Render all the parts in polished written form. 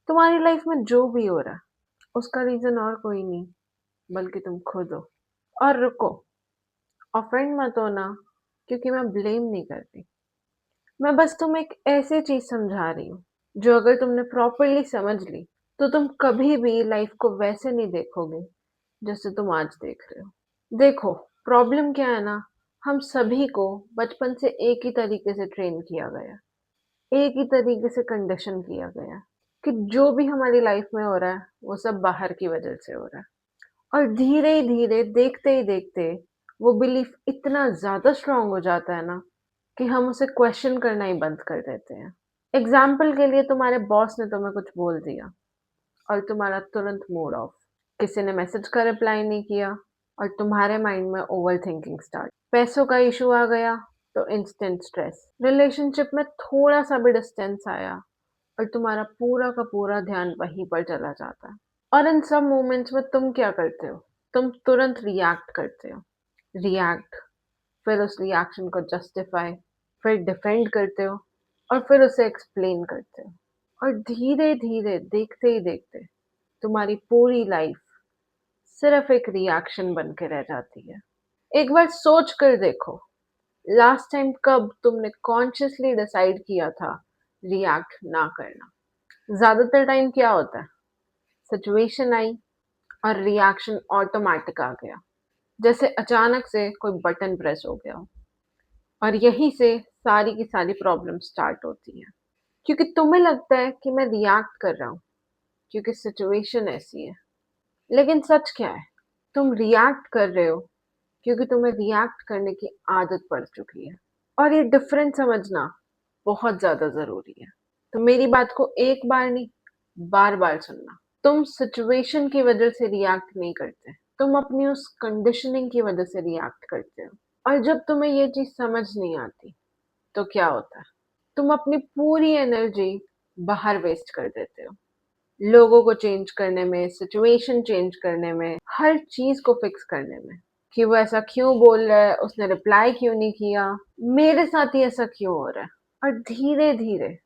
तुम्हारी लाइफ में जो भी हो रहा है, उसका रीज़न और कोई नहीं, बल्कि तुम खुद हो। और रुको, ऑफेंड मत होना, क्योंकि मैं ब्लेम नहीं करती। मैं बस तुम्हें एक ऐसी चीज़ समझा रही हूँ, जो अगर तुमने प्रॉपर्ली समझ ली, तो तुम कभी भी लाइफ को वैसे नहीं देखोगे, जैसे तुम आज देख रहे हो। देखो, प्रॉब्लम क्या है ना, हम सभी को बचपन से एक ही तरीके से ट्रेन किया गया, एक ही तरीके से कंडीशन किया गया कि जो भी हमारी लाइफ में हो रहा है, वो सब बाहर की वजह से हो रहा है। और धीरे ही धीरे, देखते ही देखते, वो बिलीफ इतना ज़्यादा स्ट्रॉन्ग हो जाता है ना, कि हम उसे क्वेश्चन करना ही बंद कर देते हैं। एग्ज़ाम्पल के लिए तुम्हारे बॉस ने तुम्हें कुछ बोल दिया और तुम्हारा तुरंत मूड ऑफ। किसी ने मैसेज का रिप्लाई नहीं किया और तुम्हारे माइंड में ओवरथिंकिंग स्टार्ट। पैसों का इश्यू आ गया तो इंस्टेंट स्ट्रेस। रिलेशनशिप में थोड़ा-सा भी डिस्टेंस आया और तुम्हारा पूरा का पूरा ध्यान वहीं पर चला जाता है। और इन सब मोमेंट्स में तुम क्या करते हो? तुम तुरंत रिएक्ट करते हो। रिएक्ट, फिर उस रिएक्शन को जस्टिफाई, फिर डिफेंड करते हो और फिर उसे एक्सप्लेन करते हो। और धीरे-धीरे, देखते ही देखते, तुम्हारी पूरी लाइफ सिर्फ एक रिएक्शन बन के रह जाती है। एक बार सोच कर देखो, लास्ट टाइम कब तुमने कॉन्शियसली डिसाइड किया था रिएक्ट ना करना? ज़्यादातर टाइम क्या होता है? सिचुएशन आई और रिएक्शन ऑटोमैटिक आ गया। जैसे अचानक से कोई बटन प्रेस हो गया हो। और यहीं से सारी की सारी प्रॉब्लम स्टार्ट होती है। क्योंकि तुम्हें लगता है कि मैं रिएक्ट कर रहा हूँ, क्योंकि सिचुएशन ऐसी है। लेकिन सच क्या है? तुम रिएक्ट कर रहे हो क्योंकि तुम्हें रिएक्ट करने की आदत पड़ चुकी है। और ये डिफरेंस समझना बहुत ज़्यादा ज़रूरी है। तो मेरी बात को एक बार नहीं, बार-बार सुनना। तुम सिचुएशन की वजह से रिएक्ट नहीं करते। तुम अपनी उस कंडीशनिंग की वजह से रिएक्ट करते हो। और जब तुम्हें ये चीज़ समझ नहीं आती, तो क्या होता है? तुम अपनी पूरी एनर्जी बाहर वेस्ट कर देते हो। लोगों को चेंज करने में, सिचुएशन चेंज करने में, हर चीज़ को फिक्स करने में। कि वो ऐसा क्यों बोल रहा है, उसने रिप्लाई क्यों नहीं किया, मेरे साथ ही ऐसा क्यों हो रहा है। और धीरे धीरे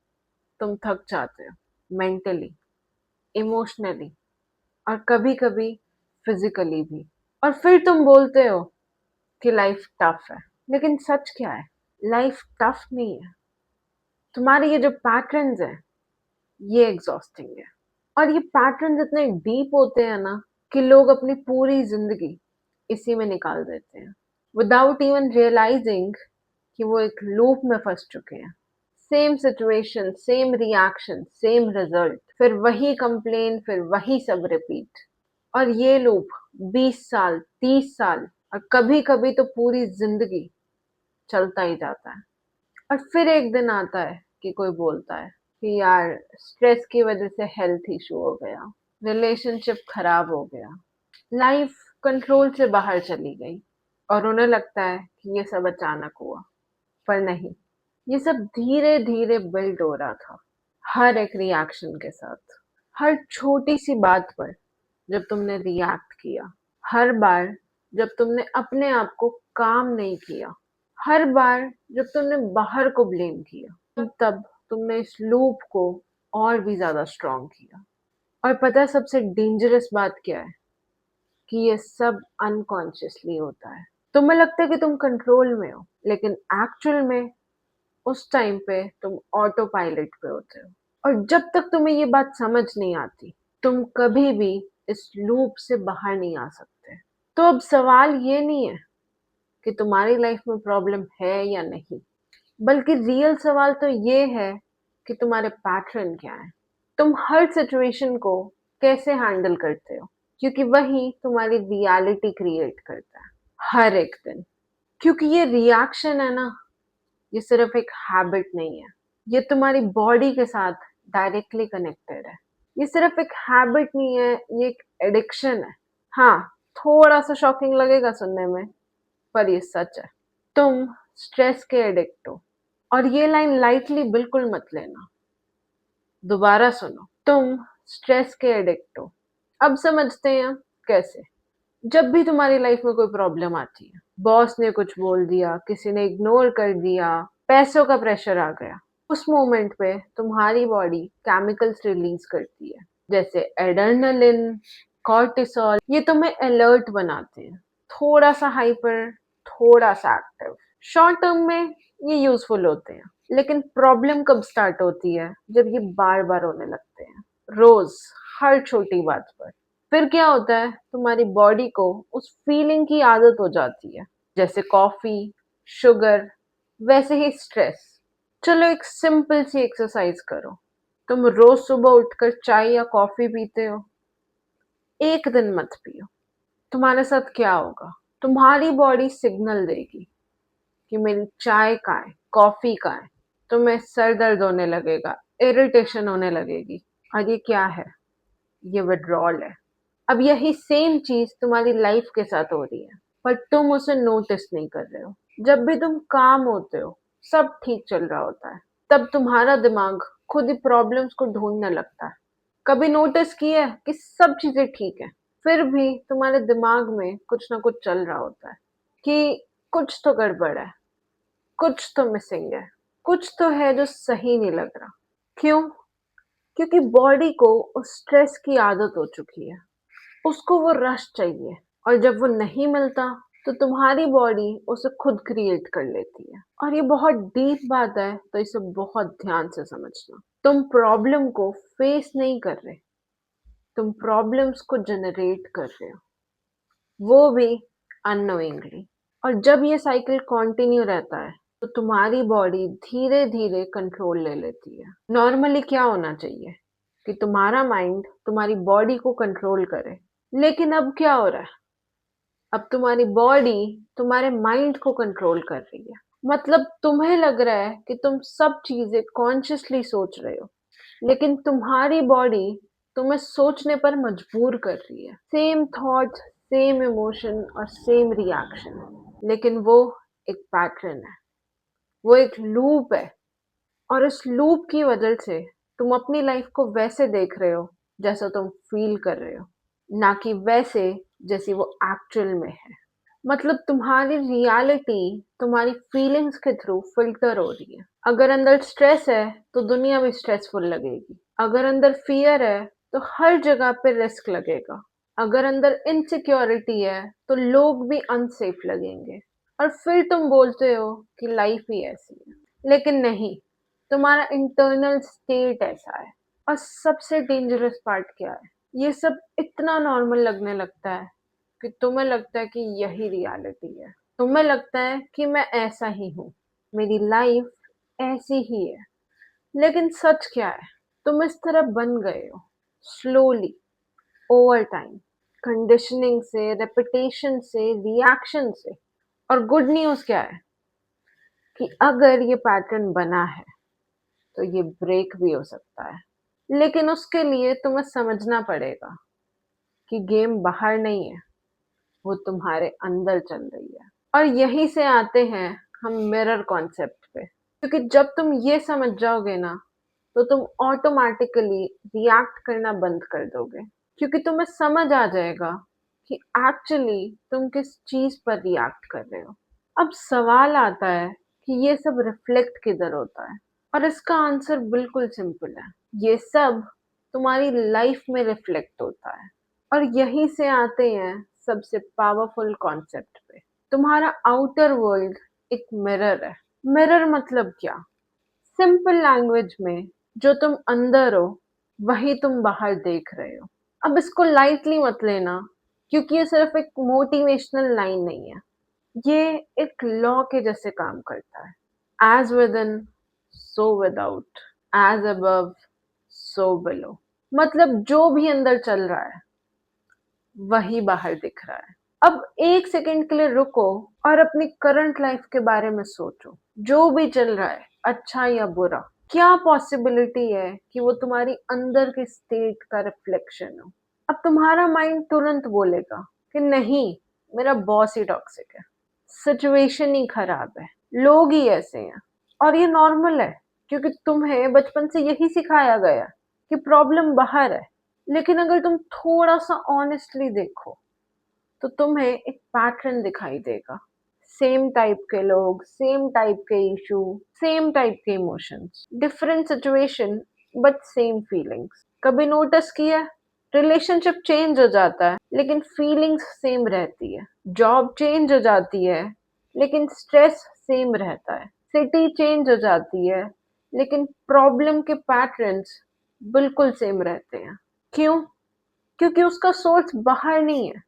तुम थक जाते हो, मेंटली, इमोशनली, और कभी कभी फिजिकली भी। और फिर तुम बोलते हो कि लाइफ टफ है। लेकिन सच क्या है? लाइफ टफ नहीं है। तुम्हारे ये जो पैटर्न्स हैं, ये एग्जॉस्टिंग है। और ये पैटर्न्स इतने डीप होते हैं ना, कि लोग अपनी पूरी जिंदगी इसी में निकाल देते हैं, विदाउट इवन रियलाइजिंग कि वो एक लूप में फंस चुके हैं। Same situation, same reaction, same result, फिर वही कंप्लेन, फिर वही सब रिपीट। और ये लूप 20 साल, 30 साल, और कभी कभी तो पूरी जिंदगी चलता ही जाता है। और फिर एक दिन आता है कि कोई बोलता है कि यार, स्ट्रेस की वजह से हेल्थ इशू हो गया, रिलेशनशिप खराब हो गया, लाइफ कंट्रोल से बाहर चली गई। और उन्हें लगता है कि ये सब अचानक हुआ। पर नहीं, ये सब धीरे धीरे बिल्ड हो रहा था, हर एक रिएक्शन के साथ। हर छोटी सी बात पर जब तुमने रिएक्ट किया, हर बार जब तुमने अपने आप को काम नहीं किया, हर बार जब तुमने बाहर को ब्लेम किया, तब तब तुमने इस लूप को और भी ज्यादा स्ट्रॉन्ग किया। और पता है सबसे डेंजरस बात क्या है? कि ये सब अनकॉन्शियसली होता है। तुम्हें लगता है कि तुम कंट्रोल में हो, लेकिन एक्चुअल में उस टाइम पे तुम ऑटो पायलट पे होते हो। और जब तक तुम्हें ये बात समझ नहीं आती, तुम कभी भी इस लूप से बाहर नहीं आ सकते। तो अब सवाल ये नहीं है कि तुम्हारी लाइफ में प्रॉब्लम है या नहीं, बल्कि रियल सवाल तो ये है कि तुम्हारे पैटर्न क्या है। तुम हर सिचुएशन को कैसे हैंडल करते हो, क्योंकि वही तुम्हारी रियलिटी क्रिएट करता है हर एक दिन। क्योंकि ये रिएक्शन है ना, ये सिर्फ एक हैबिट नहीं है, ये तुम्हारी बॉडी के साथ डायरेक्टली कनेक्टेड है। ये सिर्फ एक हैबिट नहीं है, ये एक एडिक्शन है। हाँ, थोड़ा सा शॉकिंग लगेगा सुनने में, पर ये सच है। तुम स्ट्रेस के एडिक्ट हो। और ये लाइन लाइटली बिल्कुल मत लेना। दोबारा सुनो, तुम स्ट्रेस के एडिक्ट हो। अब समझते हैं कैसे। जब भी तुम्हारी लाइफ में कोई प्रॉब्लम आती है, बॉस ने कुछ बोल दिया, किसी ने इग्नोर कर दिया, पैसों का प्रेशर आ गया, उस मोमेंट पे तुम्हारी बॉडी केमिकल्स रिलीज करती है, जैसे एड्रेनलिन, कॉर्टिसोल। ये तुम्हें अलर्ट बनाते हैं, थोड़ा सा हाइपर, थोड़ा सा एक्टिव। शॉर्ट टर्म में ये यूजफुल होते हैं, लेकिन प्रॉब्लम कब स्टार्ट होती है? जब ये बार बार होने लगते हैं, रोज, हर छोटी बात पर। फिर क्या होता है, तुम्हारी बॉडी को उस फीलिंग की आदत हो जाती है, जैसे कॉफी, शुगर, वैसे ही स्ट्रेस। चलो एक सिंपल सी एक्सरसाइज करो। तुम रोज सुबह उठकर चाय या कॉफी पीते हो, एक दिन मत पियो। तुम्हारे साथ क्या होगा? तुम्हारी बॉडी सिग्नल देगी कि मेरी चाय कहाँ है, कॉफी कहाँ है। तुम्हें सर दर्द होने लगेगा, इरिटेशन होने लगेगी। और ये क्या है? ये विड्रॉल है। अब यही सेम चीज तुम्हारी लाइफ के साथ हो रही है, पर तुम उसे नोटिस नहीं कर रहे हो। जब भी तुम काम होते हो, सब ठीक चल रहा होता है, तब तुम्हारा दिमाग खुद ही प्रॉब्लम्स को ढूंढने लगता है। कभी नोटिस किया है कि सब चीजें ठीक है, फिर भी तुम्हारे दिमाग में कुछ ना कुछ चल रहा होता है कि कुछ तो गड़बड़ है, कुछ तो मिसिंग है, कुछ तो है जो सही नहीं लग रहा। क्यों? क्योंकि बॉडी को उस स्ट्रेस की आदत हो चुकी है। उसको वो रश चाहिए, और जब वो नहीं मिलता तो तुम्हारी बॉडी उसे खुद क्रिएट कर लेती है। और ये बहुत डीप बात है, तो इसे बहुत ध्यान से समझना। तुम प्रॉब्लम को फेस नहीं कर रहे, तुम प्रॉब्लम्स को जनरेट कर रहे हो, वो भी अननोइंगली। और जब ये साइकिल कंटिन्यू रहता है, तो तुम्हारी बॉडी धीरे धीरे कंट्रोल ले लेती है। नॉर्मली क्या होना चाहिए कि तुम्हारा माइंड तुम्हारी बॉडी को कंट्रोल करे, लेकिन अब क्या हो रहा है? अब तुम्हारी बॉडी तुम्हारे माइंड को कंट्रोल कर रही है। मतलब तुम्हें लग रहा है कि तुम सब चीजें कॉन्शियसली सोच रहे हो, लेकिन तुम्हारी बॉडी तुम्हें सोचने पर मजबूर कर रही है। सेम थॉट, सेम इमोशन और सेम रिएक्शन, लेकिन वो एक पैटर्न है, वो एक लूप है। और इस लूप की वजह से तुम अपनी लाइफ को वैसे देख रहे हो जैसा तुम फील कर रहे हो, ना कि वैसे जैसी वो एक्चुअल में है। मतलब तुम्हारी रियलिटी तुम्हारी फीलिंग्स के थ्रू फिल्टर हो रही है। अगर अंदर स्ट्रेस है तो दुनिया भी स्ट्रेसफुल लगेगी। अगर अंदर फियर है तो हर जगह पे रिस्क लगेगा। अगर अंदर इनसिक्योरिटी है तो लोग भी अनसेफ लगेंगे। और फिर तुम बोलते हो कि लाइफ ही ऐसी है। लेकिन नहीं, तुम्हारा इंटरनल स्टेट ऐसा है। और सबसे डेंजरस पार्ट क्या है? ये सब इतना नॉर्मल लगने लगता है कि तुम्हें लगता है कि यही रियलिटी है। तुम्हें लगता है कि मैं ऐसा ही हूँ, मेरी लाइफ ऐसी ही है। लेकिन सच क्या है? तुम इस तरह बन गए हो, स्लोली, ओवर टाइम, कंडीशनिंग से, रेपिटेशन से, रिएक्शन से। और गुड न्यूज क्या है कि अगर ये पैटर्न बना है तो ये ब्रेक भी हो सकता है। लेकिन उसके लिए तुम्हें समझना पड़ेगा कि गेम बाहर नहीं है, वो तुम्हारे अंदर चल रही है। और यहीं से आते हैं हम मिरर कॉन्सेप्ट पे। क्योंकि जब तुम ये समझ जाओगे ना, तो तुम ऑटोमेटिकली रिएक्ट करना बंद कर दोगे। क्योंकि तुम्हें समझ आ जाएगा कि एक्चुअली तुम किस चीज पर रिएक्ट कर रहे हो। अब सवाल आता है कि ये सब रिफ्लेक्ट किधर होता है? और इसका आंसर बिल्कुल सिंपल है। ये सब तुम्हारी लाइफ में रिफ्लेक्ट होता है। और यहीं से आते हैं सबसे पावरफुल कॉन्सेप्ट पे। तुम्हारा आउटर वर्ल्ड एक मिरर है। मिरर मतलब क्या? सिंपल लैंग्वेज में, जो तुम अंदर हो वही तुम बाहर देख रहे हो। अब इसको लाइटली मत लेना, क्योंकि ये सिर्फ एक मोटिवेशनल लाइन नहीं है। ये एक लॉ के जैसे काम करता है। As within so without, as above so below. मतलब जो भी अंदर चल रहा है वही बाहर दिख रहा है। अब एक सेकंड के लिए रुको और अपनी करंट लाइफ के बारे में सोचो। जो भी चल रहा है, अच्छा या बुरा, क्या पॉसिबिलिटी है कि वो तुम्हारी अंदर के स्टेट का रिफ्लेक्शन हो? अब तुम्हारा माइंड तुरंत बोलेगा कि नहीं, मेरा बॉस ही टॉक्सिक है, सिचुएशन ही खराब है, लोग ही ऐसे हैं। और ये नॉर्मल है, क्योंकि तुम्हें बचपन से यही सिखाया गया कि प्रॉब्लम बाहर है। लेकिन अगर तुम थोड़ा सा ऑनेस्टली देखो, तो तुम्हें एक पैटर्न दिखाई देगा। सेम टाइप के लोग, सेम टाइप के इशू, सेम टाइप के emotions, different situation but same feelings. कभी नोटिस किया है? रिलेशनशिप चेंज हो जाता है लेकिन फीलिंग्स सेम रहती है। जॉब चेंज हो जाती है लेकिन स्ट्रेस सेम रहता है। सिटी चेंज हो जाती है लेकिन प्रॉब्लम के पैटर्न्स बिल्कुल सेम रहते हैं। क्यों? क्योंकि उसका सोर्स बाहर नहीं है,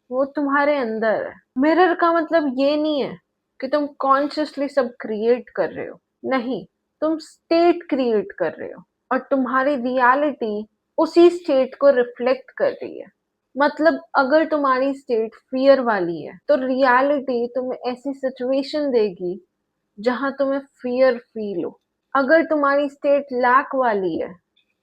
वो तुम्हारे अंदर है। मिरर का मतलब ये नहीं है कि तुम कॉन्शियसली सब क्रिएट कर रहे हो, नहीं, तुम स्टेट क्रिएट कर रहे हो और तुम्हारी रियलिटी उसी स्टेट को रिफ्लेक्ट कर रही है। मतलब अगर तुम्हारी स्टेट फियर वाली है तो रियलिटी तुम्हें ऐसी सिचुएशन देगी जहां तुम्हें फियर फील हो। अगर तुम्हारी स्टेट लैक वाली है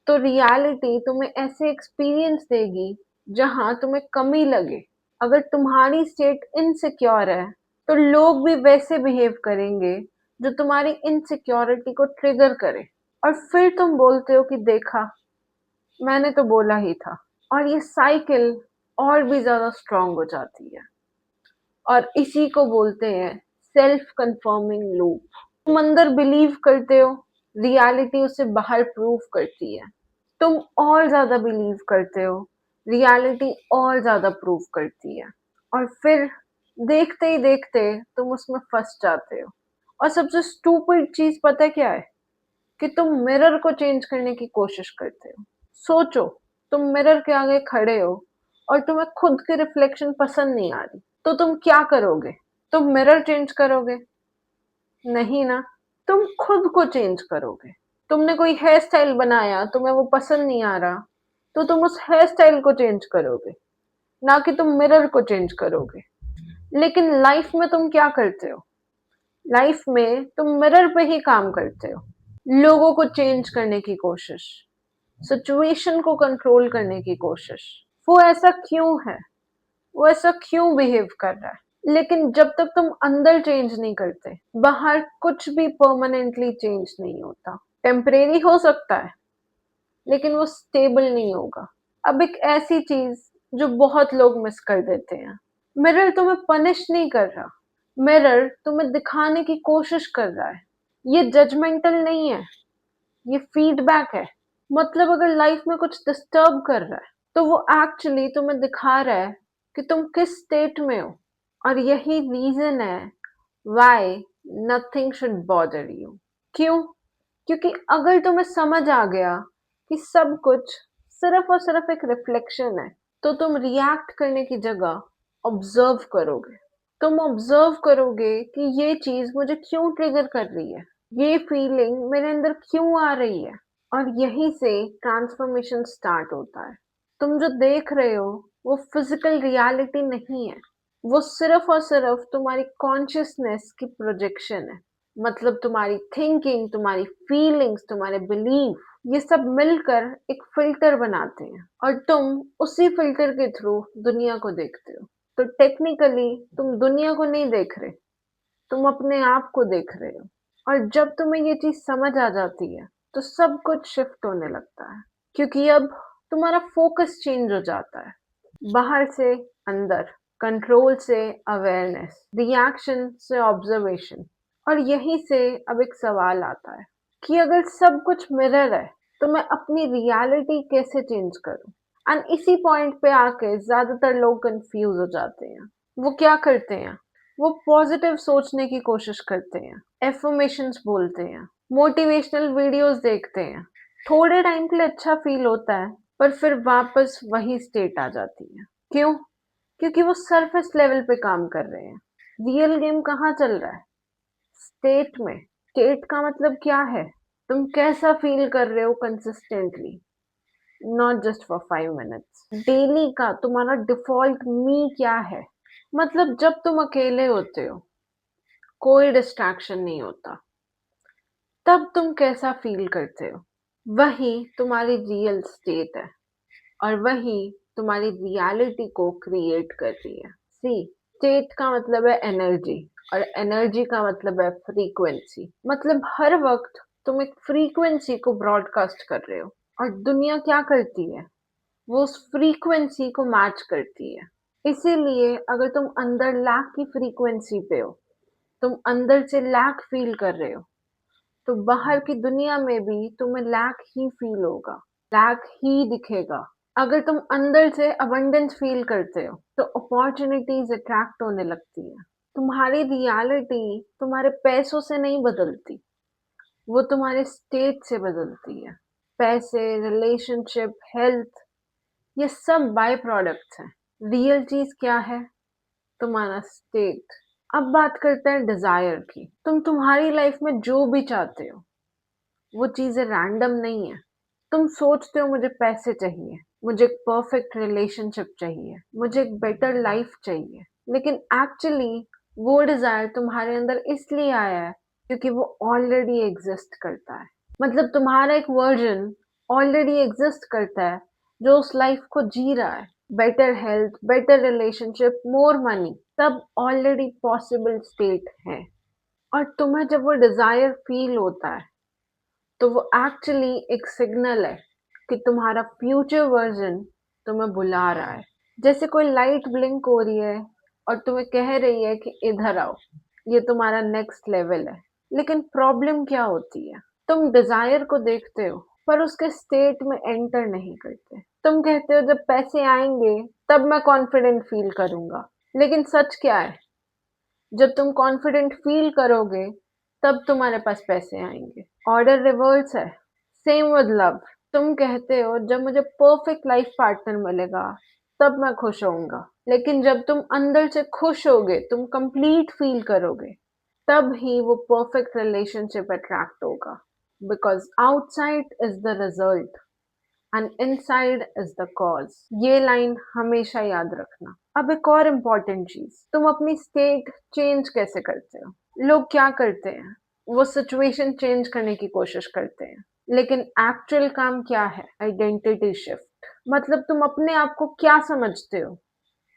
तो रियलिटी तुम्हें ऐसे एक्सपीरियंस देगी जहां तुम्हें कमी लगे। अगर तुम्हारी स्टेट इनसिक्योर है तो लोग भी वैसे बिहेव करेंगे जो तुम्हारी इनसिक्योरिटी को ट्रिगर करे, और फिर तुम बोलते हो कि देखा, मैंने तो बोला ही था। और ये साइकिल और भी ज्यादा स्ट्रांग हो जाती है और इसी को बोलते हैं सेल्फ कंफर्मिंग लूप। तुम अंदर बिलीव करते हो, रियलिटी उसे बाहर प्रूव करती है। तुम और ज्यादा बिलीव करते हो, रियलिटी और ज्यादा प्रूव करती है, और फिर देखते ही देखते तुम उसमें फंस जाते हो। और सबसे स्टूपिड चीज पता है क्या है? कि तुम मिरर को चेंज करने की कोशिश करते हो। सोचो, तुम मिरर के आगे खड़े हो और तुम्हें खुद की रिफ्लेक्शन पसंद नहीं आ रही, तो तुम क्या करोगे? तुम मिरर चेंज करोगे? नहीं ना, तुम खुद को चेंज करोगे। तुमने कोई हेयर स्टाइल बनाया, तुम्हें वो पसंद नहीं आ रहा, तो तुम उस हेयर स्टाइल को चेंज करोगे, ना कि तुम मिरर को चेंज करोगे। लेकिन लाइफ में तुम क्या करते हो? लाइफ में तुम मिरर पे ही काम करते हो। लोगों को चेंज करने की कोशिश, सिचुएशन को कंट्रोल करने की कोशिश। वो ऐसा क्यों है? वो ऐसा क्यों बिहेव कर रहा है? लेकिन जब तक तुम अंदर चेंज नहीं करते, बाहर कुछ भी परमानेंटली चेंज नहीं होता। टेम्परेरी हो सकता है लेकिन वो स्टेबल नहीं होगा। अब एक ऐसी चीज जो बहुत लोग मिस कर देते हैं, मिरर तुम्हें पनिश नहीं कर रहा, मिरर तुम्हें दिखाने की कोशिश कर रहा है। ये जजमेंटल नहीं है, ये फीडबैक है। मतलब अगर लाइफ में कुछ डिस्टर्ब कर रहा है तो वो एक्चुअली तुम्हें दिखा रहा है कि तुम किस स्टेट में हो। और यही रीजन है why nothing should bother you. क्यों? क्योंकि अगर तुम्हें समझ आ गया कि सब कुछ सिर्फ और सिर्फ एक रिफ्लेक्शन है, तो तुम रिएक्ट करने की जगह ऑब्जर्व करोगे। तुम ऑब्जर्व करोगे कि ये चीज मुझे क्यों ट्रिगर कर रही है, ये फीलिंग मेरे अंदर क्यों आ रही है। और यहीं से ट्रांसफॉर्मेशन स्टार्ट होता है। तुम जो देख रहे हो वो फिजिकल रियलिटी नहीं है, वो सिर्फ और सिर्फ तुम्हारी कॉन्शियसनेस की प्रोजेक्शन है। मतलब तुम्हारी थिंकिंग, तुम्हारी फीलिंग्स, तुम्हारे बिलीफ, ये सब मिलकर एक फिल्टर बनाते हैं और तुम उसी फिल्टर के थ्रू दुनिया को देखते हो। तो टेक्निकली तुम दुनिया को नहीं देख रहे, तुम अपने आप को देख रहे हो। और जब तुम्हें ये चीज समझ आ जाती है तो सब कुछ शिफ्ट होने लगता है, क्योंकि अब तुम्हारा फोकस चेंज हो जाता है। बाहर से अंदर, कंट्रोल से अवेयरनेस, रिएक्शन से ऑब्जर्वेशन। और यहीं से अब एक सवाल आता है कि अगर सब कुछ मिरर है तो मैं अपनी रियलिटी कैसे चेंज करूं? एंड इसी पॉइंट पे आके ज्यादातर लोग कंफ्यूज हो जाते हैं। वो क्या करते हैं? वो पॉजिटिव सोचने की कोशिश करते हैं, एफर्मेशंस बोलते हैं, मोटिवेशनल वीडियोस देखते हैं। थोड़े टाइम के लिए अच्छा फील होता है पर फिर वापस वही स्टेट आ जाती है। क्यों? क्योंकि वो सरफेस लेवल पे काम कर रहे हैं। रियल गेम कहाँ चल रहा है? स्टेट में। स्टेट का मतलब क्या है? तुम कैसा फील कर रहे हो consistently, not just for 5 minutes. Daily का तुम्हारा डिफॉल्ट मी क्या है? मतलब जब तुम अकेले होते हो, कोई डिस्ट्रैक्शन नहीं होता, तब तुम कैसा फील करते हो? वही तुम्हारी रियल स्टेट है और वही तुम्हारी रियलिटी को क्रिएट कर रही है। सी, स्टेट का मतलब है एनर्जी और एनर्जी का मतलब है फ्रीक्वेंसी। मतलब हर वक्त तुम एक फ्रीक्वेंसी को ब्रॉडकास्ट कर रहे हो और दुनिया क्या करती है? वो उस फ्रीक्वेंसी को मैच करती है। इसीलिए अगर तुम अंदर लैक की फ्रीक्वेंसी पे हो, तुम अंदर से लैक फील कर रहे हो, तो बाहर की दुनिया में भी तुम्हें लैक ही फील होगा, लैक ही दिखेगा। अगर तुम अंदर से अबंडेंस फील करते हो, तो अपॉर्चुनिटीज अट्रैक्ट होने लगती है। तुम्हारी रियलिटी तुम्हारे पैसों से नहीं बदलती, वो तुम्हारे स्टेट से बदलती है। पैसे, रिलेशनशिप, हेल्थ, ये सब बाय प्रोडक्ट्स हैं। रियल चीज क्या है? तुम्हारा स्टेट। अब बात करते हैं डिजायर की। तुम तुम्हारी लाइफ में जो भी चाहते हो, वो चीजें रैंडम नहीं है। तुम सोचते हो मुझे पैसे चाहिए, मुझे एक परफेक्ट रिलेशनशिप चाहिए, मुझे एक बेटर लाइफ चाहिए, लेकिन एक्चुअली वो डिजायर तुम्हारे अंदर इसलिए आया है क्योंकि वो ऑलरेडी एग्जिस्ट करता है। मतलब तुम्हारा एक वर्जन ऑलरेडी एग्जिस्ट करता है जो उस लाइफ को जी रहा है। Better health, better relationship, more money, सब ऑलरेडी पॉसिबल स्टेट है। और तुम्हें जब वो डिजायर फील होता है, तो वो एक्चुअली एक सिग्नल है कि तुम्हारा फ्यूचर वर्जन तुम्हें बुला रहा है। जैसे कोई लाइट ब्लिंक हो रही है और तुम्हें कह रही है कि इधर आओ, ये तुम्हारा नेक्स्ट लेवल है। लेकिन प्रॉब्लम क्या होती है? तुम डिजायर को देखते हो पर उसके स्टेट में एंटर नहीं करते। तुम कहते हो जब पैसे आएंगे तब मैं कॉन्फिडेंट फील करूंगा, लेकिन सच क्या है? जब तुम कॉन्फिडेंट फील करोगे तब तुम्हारे पास पैसे आएंगे। ऑर्डर रिवर्स है। Same with love. तुम कहते हो जब मुझे परफेक्ट लाइफ पार्टनर मिलेगा तब मैं खुश होऊंगा, लेकिन जब तुम अंदर से खुश होगे, तुम कंप्लीट फील करोगे, तब ही वो परफेक्ट रिलेशनशिप अट्रैक्ट होगा। Because outside is the result and inside is the cause. ये लाइन हमेशा याद रखना। अब एक और इम्पोर्टेंट चीज, तुम अपनी स्टेट चेंज कैसे करते हो? लोग क्या करते हैं? वो सिचुएशन चेंज करने की कोशिश करते हैं, लेकिन एक्चुअल काम क्या है? Identity shift. मतलब तुम अपने आप को क्या समझते हो,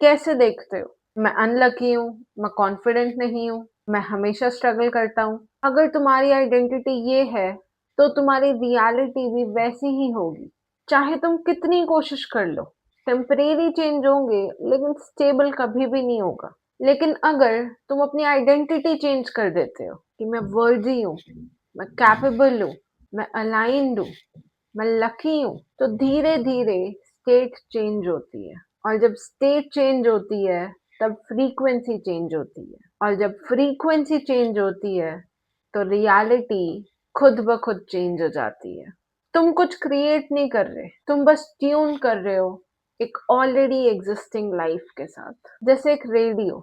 कैसे देखते हो? मैं अनलकी हूँ, मैं कॉन्फिडेंट नहीं हूँ, मैं हमेशा स्ट्रगल करता हूँ। अगर तुम्हारी आइडेंटिटी ये है, तो तुम्हारी रियलिटी भी वैसी ही होगी, चाहे तुम कितनी कोशिश कर लो। टेम्परेरी चेंज होंगे, लेकिन स्टेबल कभी भी नहीं होगा। लेकिन अगर तुम अपनी आइडेंटिटी चेंज कर देते हो कि मैं वर्दी हूँ, मैं कैपेबल हूँ, मैं अलाइंड हूँ, मैं लकी हूँ, तो धीरे धीरे स्टेट चेंज होती है। और जब स्टेट चेंज होती है, तब फ्रीक्वेंसी चेंज होती है। और जब फ्रीक्वेंसी चेंज होती है, तो रियलिटी खुद ब खुद चेंज हो जाती है। तुम कुछ क्रिएट नहीं कर रहे, तुम बस ट्यून कर रहे हो एक ऑलरेडी एग्जिस्टिंग लाइफ के साथ। जैसे एक रेडियो,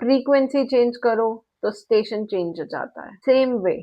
फ्रीक्वेंसी चेंज करो तो स्टेशन चेंज हो जाता है। सेम वे,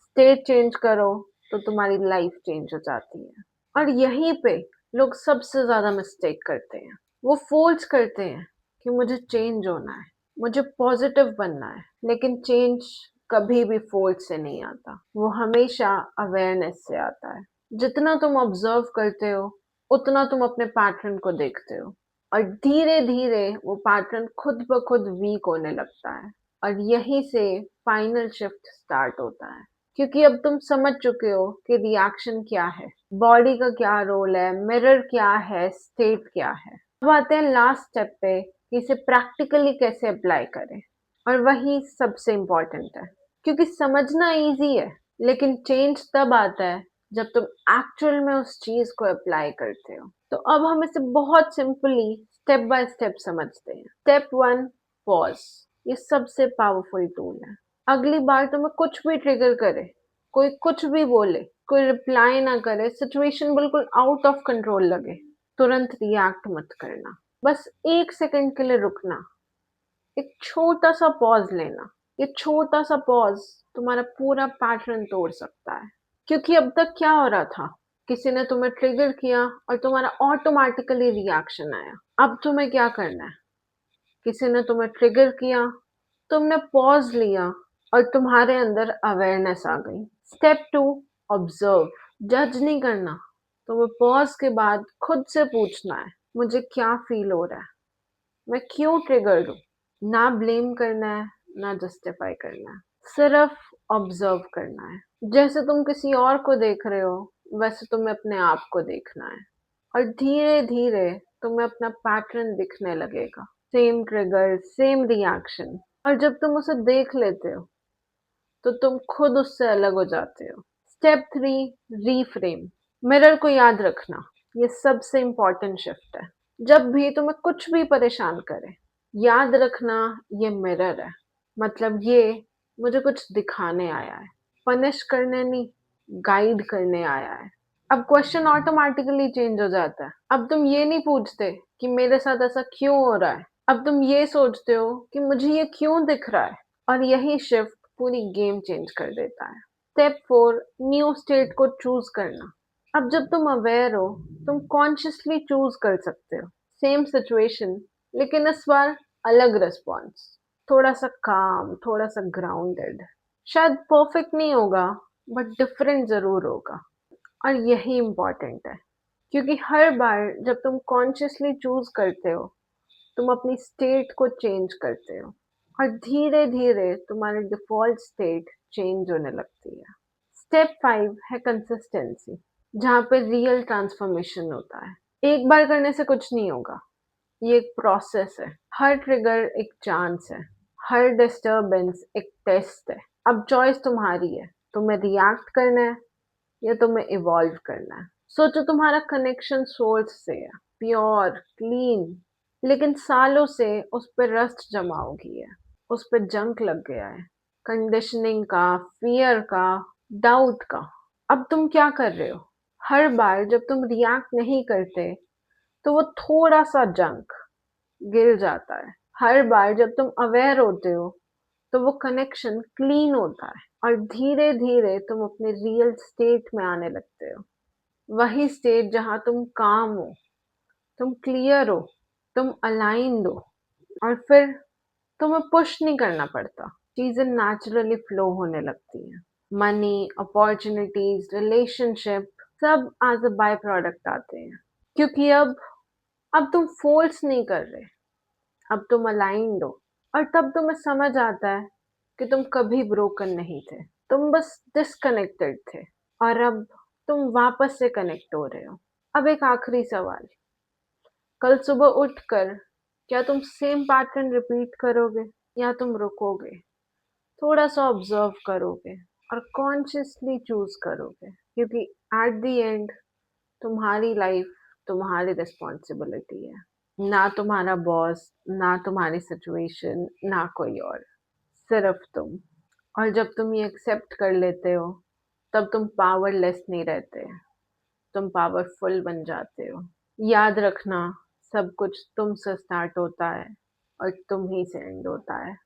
स्टेट चेंज करो तो तुम्हारी लाइफ चेंज हो जाती है। और यहीं पे लोग सबसे ज्यादा मिस्टेक करते हैं। वो फोर्स करते हैं कि मुझे चेंज होना है, मुझे पॉजिटिव बनना है, लेकिन चेंज कभी भी फोर्स से नहीं आता, वो हमेशा अवेयरनेस से आता है। जितना तुम ऑब्जर्व करते हो, उतना तुम अपने पैटर्न को देखते हो, और धीरे धीरे वो पैटर्न खुद ब खुद वीक होने लगता है। और यहीं से फाइनल शिफ्ट स्टार्ट होता है, क्योंकि अब तुम समझ चुके हो कि रिएक्शन क्या है, बॉडी का क्या रोल है, मिरर क्या है, स्टेट क्या है। अब आते हैं लास्ट स्टेप पे कि इसे प्रैक्टिकली कैसे अप्लाई करें। और वही सबसे इम्पोर्टेंट है, क्योंकि समझना इजी है, लेकिन चेंज तब आता है जब तुम एक्चुअल में उस चीज को अप्लाई करते हो। तो अब हम इसे बहुत सिंपली स्टेप बाय स्टेप समझते हैं। Step one, pause. ये सबसे पावरफुल टूल है। अगली बार तुम्हें कुछ भी ट्रिगर करे, कोई कुछ भी बोले, कोई रिप्लाई ना करे, सिचुएशन बिल्कुल आउट ऑफ कंट्रोल लगे, तुरंत रिएक्ट मत करना। बस 1 सेकंड के लिए रुकना, एक छोटा सा पॉज लेना। ये छोटा सा पॉज तुम्हारा पूरा पैटर्न तोड़ सकता है। क्योंकि अब तक क्या हो रहा था? किसी ने तुम्हें ट्रिगर किया और तुम्हारा ऑटोमेटिकली रिएक्शन आया। अब तुम्हें क्या करना है? किसी ने तुम्हें ट्रिगर किया, तुमने पॉज लिया, और तुम्हारे अंदर अवेयरनेस आ गई। Step two, observe. जज नहीं करना, तुम्हें पॉज के बाद खुद से पूछना है, मुझे क्या फील हो रहा है, मैं क्यों ट्रिगर्ड हूँ। ना ब्लेम करना है, ना जस्टिफाई करना है, सिर्फ ऑब्जर्व करना है। जैसे तुम किसी और को देख रहे हो, वैसे तुम्हें अपने आप को देखना है। और धीरे धीरे तुम्हें अपना पैटर्न दिखने लगेगा। सेम ट्रिगर, सेम रिएक्शन, और जब तुम उसे देख लेते हो, तो तुम खुद उससे अलग हो जाते हो। Step 3, reframe. मिरर को याद रखना, ये सबसे इम्पोर्टेंट शिफ्ट है। जब भी तुम्हें कुछ भी परेशान करे, याद रखना ये मिरर है। मतलब ये मुझे कुछ दिखाने आया है, पनिश करने नहीं, गाइड करने आया है। अब क्वेश्चन ऑटोमेटिकली चेंज हो जाता है। अब तुम ये नहीं पूछते कि मेरे साथ ऐसा क्यों हो रहा है, अब तुम ये सोचते हो कि मुझे ये क्यों दिख रहा है। और यही शिफ्ट पूरी गेम चेंज कर देता है। स्टेप 4, न्यू स्टेट को चूज करना। अब जब तुम अवेयर हो, तुम कॉन्शियसली चूज कर सकते हो। सेम सिचुएशन, लेकिन इस बार अलग रिस्पॉन्स। थोड़ा सा काम, थोड़ा सा ग्राउंडेड। शायद परफेक्ट नहीं होगा, बट डिफरेंट जरूर होगा। और यही इम्पोर्टेंट है, क्योंकि हर बार जब तुम कॉन्शियसली चूज करते हो, तुम अपनी स्टेट को चेंज करते हो, और धीरे धीरे तुम्हारी डिफॉल्ट स्टेट चेंज होने लगती है। स्टेप 5 है कंसिस्टेंसी, जहाँ पे रियल ट्रांसफॉर्मेशन होता है। एक बार करने से कुछ नहीं होगा, ये एक प्रोसेस है। हर ट्रिगर एक चांस है, हर डिस्टरबेंस एक टेस्ट है। अब चॉइस तुम्हारी है, तुम्हें रिएक्ट करना है या तुम्हें इवॉल्व करना है। सोचो तुम्हारा कनेक्शन सोर्स से है, प्योर, क्लीन, लेकिन सालों से उस पर रस्ट जमा हो गई है, उस पर जंक लग गया है, कंडीशनिंग का, फियर का, डाउट का। अब तुम क्या कर रहे हो? हर बार जब तुम रिएक्ट नहीं करते, तो वो थोड़ा सा जंक गिर जाता है। हर बार जब तुम अवेयर होते हो, तो वो कनेक्शन क्लीन होता है, और धीरे धीरे तुम अपने रियल स्टेट में आने लगते हो। वही स्टेट जहाँ तुम काम हो, तुम क्लियर हो, तुम अलाइंड हो, और फिर तुम्हें पुश नहीं करना पड़ता। चीजें नेचुरली फ्लो होने लगती हैं। मनी, अपॉर्चुनिटीज, रिलेशनशिप, सब एज अ बाय प्रोडक्ट आते हैं, क्योंकि अब तुम फोर्स नहीं कर रहे, अब तुम अलाइंड हो। और तब तुम्हें समझ आता है कि तुम कभी ब्रोकन नहीं थे, तुम बस डिस्कनेक्टेड थे, और अब तुम वापस से कनेक्ट हो रहे हो। अब एक आखिरी सवाल, कल सुबह उठकर क्या तुम सेम पैटर्न रिपीट करोगे, या तुम रुकोगे, थोड़ा सा ऑब्जर्व करोगे, और कॉन्शियसली चूज करोगे? क्योंकि एट द एंड तुम्हारी लाइफ तुम्हारी रिस्पॉन्सिबिलिटी है, ना तुम्हारा बॉस, ना तुम्हारी सिचुएशन, ना कोई और, सिर्फ तुम। और जब तुम ये एक्सेप्ट कर लेते हो, तब तुम पावरलेस नहीं रहते, तुम पावरफुल बन जाते हो। याद रखना, सब कुछ तुमसे स्टार्ट होता है और तुम ही से एंड होता है।